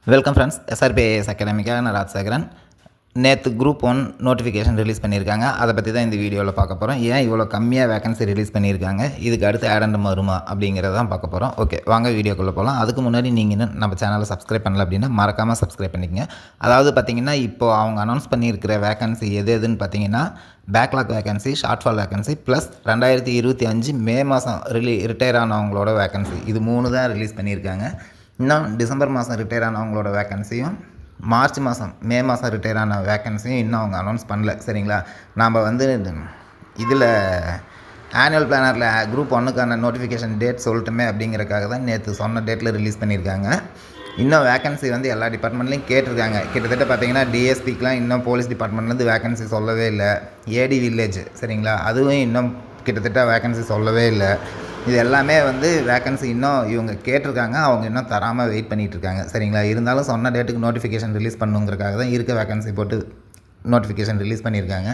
Welcome friends, SRPIS அகாடமிக்காக நான் ராஜசேகரன். நேற்று குரூப் 1 நோட்டிஃபிகேஷன் ரிலீஸ் பண்ணியிருக்காங்க. அதை பற்றி தான் இந்த வீடியோவில் பார்க்க போகிறோம். ஏன் இவ்வளோ கம்மியாக வேகன்சி ரிலீஸ் பண்ணியிருக்காங்க, இதுக்கு அடுத்து ஆடண்டம் வருமா அப்படிங்கிறத தான் பார்க்க போகிறோம். ஓகே, வாங்க வீடியோக்குள்ளே போகலாம். அதுக்கு முன்னாடி நீங்கள் இன்னும் நம்ம சேனலை சப்ஸ்கிரைப் பண்ணல அப்படின்னா மறக்காமல் சப்ஸ்கிரைப் பண்ணிக்கங்க. அதாவது பார்த்திங்கன்னா, இப்போது அவங்க அனௌன்ஸ் பண்ணியிருக்கிற வேகன்சி எதுன்னு பார்த்தீங்கன்னா, backlog vacancy, shortfall vacancy plus 2025 மே மாதம் ரிட்டையர் ஆனவங்களோட வேகன்சி, இது 3 தான் ரிலீஸ் பண்ணியிருக்காங்க. இன்னும் டிசம்பர் மாதம் ரிட்டையர் ஆனவங்களோட வேகன்சியும், மார்ச் மாதம் மே மாதம் ரிட்டையர் ஆன வேகன்சியும் இன்னும் அவங்க அனௌன்ஸ் பண்ணல. சரிங்களா, நாம் வந்து இதில் ஆனுவல் பிளானரில் குரூப் 1க்கான நோட்டிஃபிகேஷன் டேட் சொல்லட்டுமே அப்படிங்கிறக்காக தான் நேற்று சொன்ன டேட்டில் ரிலீஸ் பண்ணியிருக்காங்க. இன்னும் வேகன்சி வந்து எல்லா டிபார்ட்மெண்ட்லேயும் கேட்டிருக்காங்க. கிட்டத்தட்ட பார்த்தீங்கன்னா டிஎஸ்பிக்கெலாம் இன்னும் போலீஸ் டிபார்ட்மெண்ட்லேருந்து வேகன்சி சொல்லவே இல்லை. ஏடி வில்லேஜ், சரிங்களா, அதுவும் இன்னும் கிட்டத்தட்ட வேகன்சி சொல்லவே இல்லை. இது எல்லாமே வந்து வேகன்சி இன்னும் இவங்க கேட்டிருக்காங்க, அவங்க இன்னும் தராமல் வெயிட் பண்ணிகிட்ருக்காங்க. சரிங்களா, இருந்தாலும் சொன்ன டேட்டுக்கு நோட்டிஃபிகேஷன் ரிலீஸ் பண்ணுங்கிறக்காக தான் இருக்க வேகன்சி போட்டு நோட்டிஃபிகேஷன் ரிலீஸ் பண்ணியிருக்காங்க.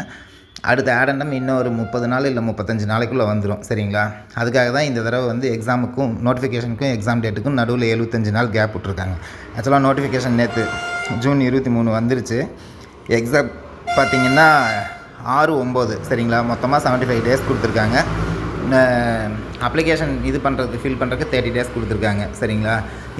அடுத்த ஆடண்டம் இன்னும் ஒரு 30 நாள் இல்லை 35 நாளைக்குள்ளே வந்துடும். சரிங்களா, அதுக்காக தான் இந்த தடவை வந்து எக்ஸாமுக்கும் நோட்டிஃபிகேஷனுக்கும் எக்ஸாம் டேட்டுக்கும் நடுவில் 75 நாள் கேப் விட்ருக்காங்க. ஆக்சுவலாக நோட்டிஃபிகேஷன் நேற்று ஜூன் 23 வந்துருச்சு. எக்ஸாம் பார்த்திங்கன்னா 6/9, சரிங்களா, மொத்தமாக 75 டேஸ் கொடுத்துருக்காங்க. அப்ளிகேஷன் இது பண்ணுறது ஃபில் பண்ணுறதுக்கு 30 டேஸ் கொடுத்துருக்காங்க. சரிங்களா,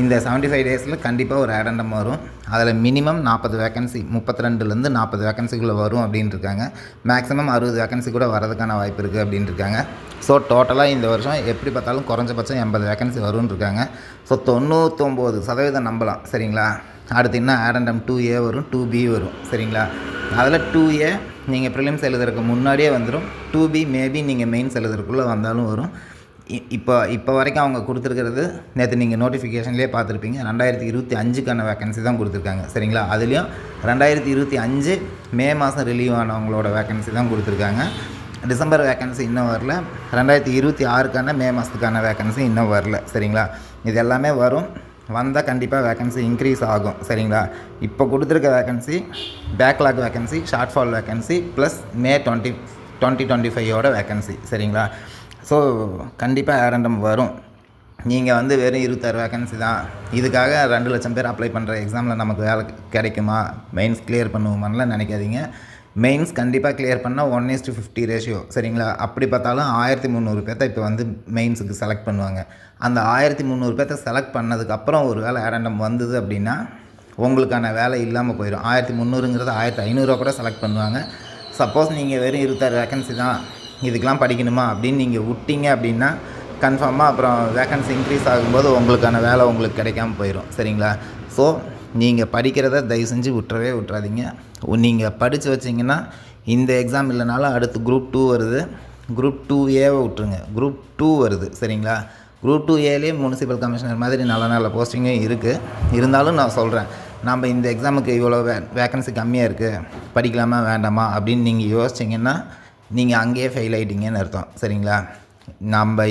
இந்த 75 டேஸில் கண்டிப்பாக ஒரு ஆடண்டம் வரும். அதில் மினிமம் 40 வேகன்சி, 32லேருந்து 40 வேகன்சிக்குள்ளே வரும் அப்படின்ட்டுருக்காங்க. மேக்ஸிமம் 60 வேகன்சி கூட வரதுக்கான வாய்ப்பு இருக்குது அப்படின்ட்டுருக்காங்க. ஸோ டோட்டலாக இந்த வருஷம் எப்படி பார்த்தாலும் குறைஞ்சபட்சம் 80 வேகன்சி வரும்னு இருக்காங்க. ஸோ 99% நம்பலாம். சரிங்களா, அடுத்து இன்னும் ஆடண்டம் 2A வரும், 2B வரும். சரிங்களா, அதில் 2A நீங்கள் ப்ரிலிம்ஸ் எழுதுறதுக்கு முன்னாடியே வந்துடும். 2B மேபி நீங்கள் மெயின்ஸ் எழுதுறதுக்குள்ளே வந்தாலும் வரும். இப்போ வரைக்கும் அவங்க கொடுத்துருக்கிறது, நேற்று நீங்கள் நோட்டிஃபிகேஷன்லேயே பார்த்துருப்பீங்க, 2025க்கான வேகன்சி தான் கொடுத்துருக்காங்க. சரிங்களா, அதுலேயும் 2025 மே மாதம் ரிலீவ் ஆனவங்களோட வேகன்சி தான் கொடுத்துருக்காங்க. டிசம்பர் வேகன்சி இன்னும் வரல. 2026க்கான மே மாதத்துக்கான வேகன்சி இன்னும் வரல. சரிங்களா, இது எல்லாமே வரும். வந்தால் கண்டிப்பாக வேகன்சி இன்க்ரீஸ் ஆகும். சரிங்களா, இப்போ கொடுத்துருக்க vacancy backlog vacancy, shortfall vacancy plus May 2025 vacancy. சரிங்களா, ஸோ கண்டிப்பாக ஆடண்டம் வரும். நீங்கள் வந்து வெறும் 26 வேகன்சி தான், இதுக்காக 2 லட்சம் பேர் அப்ளை பண்ணுற எக்ஸாமில் நமக்கு வேலை கிடைக்குமா, மெயின்ஸ் கிளியர் பண்ணுவோமான்லாம் நினைக்காதீங்க. மெயின்ஸ் கண்டிப்பாக கிளியர் பண்ணால் 1:50 ரேஷியோ. சரிங்களா, அப்படி பார்த்தாலும் 1300 பேர்த்த இப்போ வந்து மெயின்ஸுக்கு செலக்ட் பண்ணுவாங்க. அந்த 1300 பேர்த்த செலக்ட் பண்ணதுக்கப்புறம் ஒரு வேலை ஆடண்டம் வந்தது அப்படின்னா உங்களுக்கான வேலை இல்லாமல் போயிடும். 1300ங்கிறது 1500 கூட செலக்ட் பண்ணுவாங்க. சப்போஸ் நீங்கள் வெறும் 26 வேகன்சி தான், இதுக்கெலாம் படிக்கணுமா அப்படின்னு நீங்கள் விட்டீங்க அப்படின்னா கன்ஃபார்மாக அப்புறம் வேகன்சி இன்க்ரீஸ் ஆகும்போது உங்களுக்கான வேலை உங்களுக்கு கிடைக்காம போயிடும். சரிங்களா, ஸோ நீங்கள் படிக்கிறத தயவு செஞ்சு விட்றாதீங்க. நீங்கள் படித்து வச்சிங்கன்னா இந்த எக்ஸாம் இல்லைனாலும் அடுத்து குரூப் 2 வருது. குரூப் 2Aவை விட்ருங்க, குரூப் 2 வருது. சரிங்களா, குரூப் 2Aலேயே முனிசிபல் கமிஷனர் மாதிரி நல்ல போஸ்டிங்கும் இருக்குது. இருந்தாலும் நான் சொல்கிறேன், நம்ம இந்த எக்ஸாமுக்கு இவ்வளோ வேகன்சி கம்மியாக இருக்குது, படிக்கலாமா வேண்டாமா அப்படின்னு நீங்கள் யோசிச்சிங்கன்னா நீங்கள் அங்கேயே ஃபெயில் ஆகிட்டீங்கன்னு அர்த்தம். சரிங்களா, நம்ம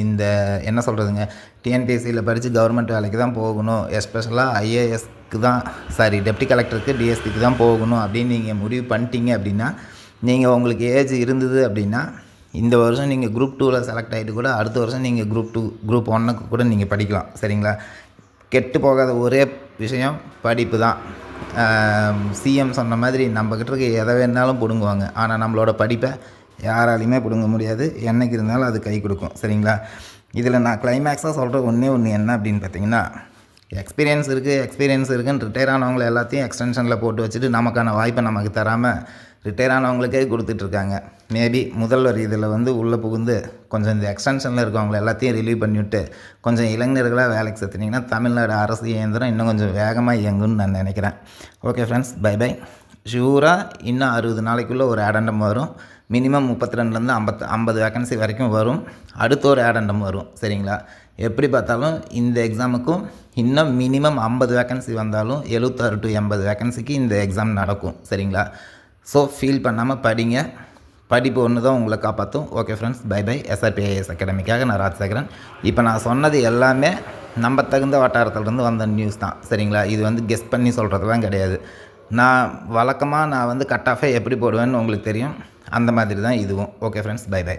இந்த என்ன சொல்கிறதுங்க, டிஎன்பிஎஸ்சியில் படித்து கவர்மெண்ட் வேலைக்கு தான் போகணும், எஸ்பெஷலாக ஐஏஎஸ்க்கு தான், டெப்டி கலெக்டருக்கு, டிஎஸ்பிக்கு தான் போகணும் அப்படின்னு நீங்கள் முடிவு பண்ணிட்டீங்க அப்படின்னா, நீங்கள் உங்களுக்கு ஏஜ் இருந்தது அப்படின்னா இந்த வருஷம் நீங்கள் குரூப் 2ல் செலக்ட் ஆகிட்டு கூட அடுத்த வருஷம் நீங்கள் குரூப் 1க்கு கூட நீங்கள் படிக்கலாம். சரிங்களா, கெட்டு போகாத ஒரே விஷயம் படிப்பு தான். சிஎம் சொன்ன மாதிரி நம்மக்கிட்ட இருக்க எதை வேணாலும் பிடுங்குவாங்க, ஆனால் நம்மளோட படிப்பை யாராலையுமே பிடுங்க முடியாது. என்றைக்கு இருந்தாலும் அது கை கொடுக்கும். சரிங்களா, இதில் நான் கிளைமேக்ஸாக சொல்கிற ஒன்று என்ன அப்படின்னு பார்த்தீங்கன்னா, எக்ஸ்பீரியன்ஸ் இருக்குன்னு ரிட்டையர் ஆனவங்களை எல்லாத்தையும் எக்ஸ்டென்ஷனில் போட்டு வச்சுட்டு நமக்கான வாய்ப்பை நமக்கு தராமல் ரிட்டையர் ஆனவங்களுக்கே கொடுத்துட்ருக்காங்க. மேபி முதல்வர் இதில் வந்து உள்ளே புகுந்து கொஞ்சம் இந்த எக்ஸ்டென்ஷனில் இருக்கவங்களை எல்லாத்தையும் ரிலீவ் பண்ணிவிட்டு கொஞ்சம் இளைஞர்களாக வேலைக்கு சேர்த்துனிங்கன்னா தமிழ்நாடு அரசு இயந்திரம் இன்னும் கொஞ்சம் வேகமாக இயங்குன்னு நான் நினைக்கிறேன். Okay friends, by. ஷூராக இன்னும் 60 நாளைக்குள்ளே ஒரு ஆடண்டம் வரும். மினிமம் 32லேருந்து 50 வேகன்சி வரைக்கும் வரும். அடுத்த ஒரு ஆடண்டம் வரும். சரிங்களா, எப்படி பார்த்தாலும் இந்த எக்ஸாமுக்கும் இன்னும் மினிமம் 50 வேகன்சி வந்தாலும் 76 to 80 வேகன்சிக்கு இந்த எக்ஸாம் நடக்கும். சரிங்களா, ஸோ ஃபீல் பண்ணாமல் படிங்க. படிப்பு ஒன்று தான் உங்களை காப்பாற்றும். Okay friends, bye. எஸ்ஆர்பிஐஎஸ் அகாடமிக்காக நான் ராஜசேகரன். இப்போ நான் சொன்னது எல்லாமே நம்ம தகுந்த வட்டாரத்துலேருந்து வந்த நியூஸ் தான். சரிங்களா, இது வந்து கெஸ் பண்ணி சொல்கிறதுலாம் கிடையாது. நான் வழக்கமாக வந்து கட் ஆஃபை எப்படி போடுவேன்னு உங்களுக்கு தெரியும், அந்த மாதிரி தான் இதுவும். Okay friends, by.